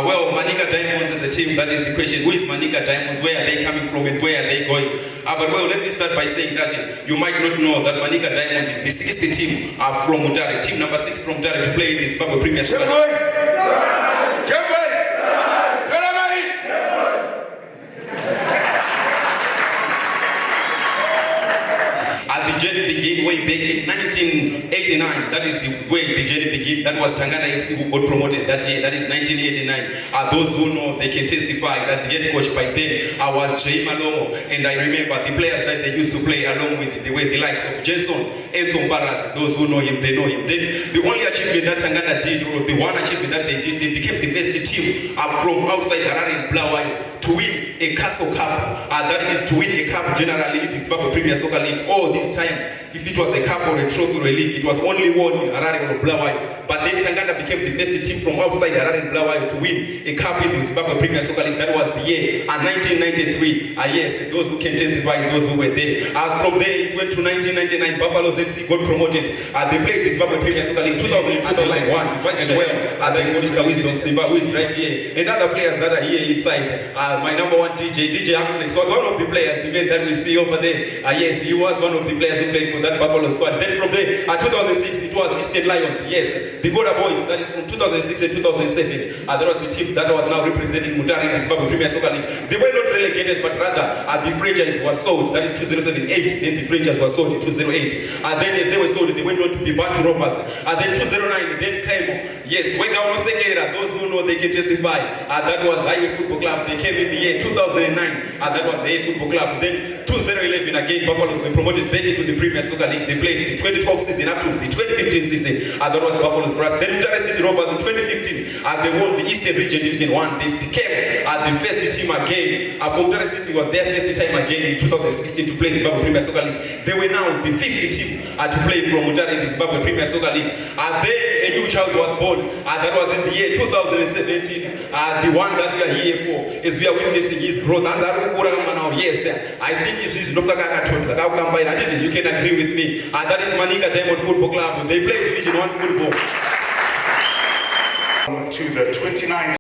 Well, Manica Diamonds is a team, that is the question. Who is Manica Diamonds? Where are they coming from and where are they going? But well, let me start by saying that you might not know that Manica Diamonds is the 60th team from Mutare, team number 6 from Mutare to play in the Zimbabwe Premier Soccer. The journey began way back in 1989. That is the way the journey began. That was Tangana FC who got promoted that year. That is 1989. Those who know, they can testify that the head coach by then was Jay Malomo. And I remember the players that they used to play along with the likes of Jason, Enzo Barat. Those who know him, they know him. Then the only achievement that Tangana did, or the one achievement that they did, they became the first team from outside Harare and Bulawayo to win a Castle Cup. That is to win a cup generally in the Zimbabwe Premier Soccer League. All this time, if it was a cup or a trophy or a league, it was only won in Harare or Bulawayo. But then Tangana became the first team from outside Harare and Bulawayo to win a cup in the Zimbabwe Premier Soccer League. That was the year 1993. Yes, those who can testify, those who were there. From there, it went to 1999. Buffaloes FC got promoted. They played the Zimbabwe Premier Soccer League 2000 and 2001. And well, then Mr. Wisdom Simba, who is right here, and other players that are here inside. My number one DJ Akflex was one of the players, the man that we see over there. Yes, he was one of the players who played for that Buffalo squad. Then from there, 2006, it was Eastern Lions. Yes, the Border Boys, that is from 2006 and 2007. That was the team that was now representing Mutare in the Zimbabwe Premier Soccer League. They were not relegated, but rather the franchise was sold. That is 2007-8. Then the franchise was sold in 2008. Then as they were sold, they went on to be Batu Rovers. Then 2009, then came, yes, Wega Sekera. Those who know, they can testify. That was Highway Football Club. They came in the year 2009. That was a football club. Then 2011 again, Buffaloes were promoted back into the Premier Soccer League. They played the 2012 season up to the 2015 season. That was Buffaloes for us. Then Mutare City Rovers in 2015, they won the Eastern Region Division 1. They became the first team again. From Mutare City was their first time again in 2016 to play the Zimbabwe Premier Soccer League. They were now the 5th team to play from Mutare in the Zimbabwe Premier Soccer League. Then a new child was born. That was in the year 2017. The one that we are here for is we are witnessing his growth. Yes, I think if she's not you can agree with me. That is Manica Diamond Football Club. They play Division 1 football. To the 29th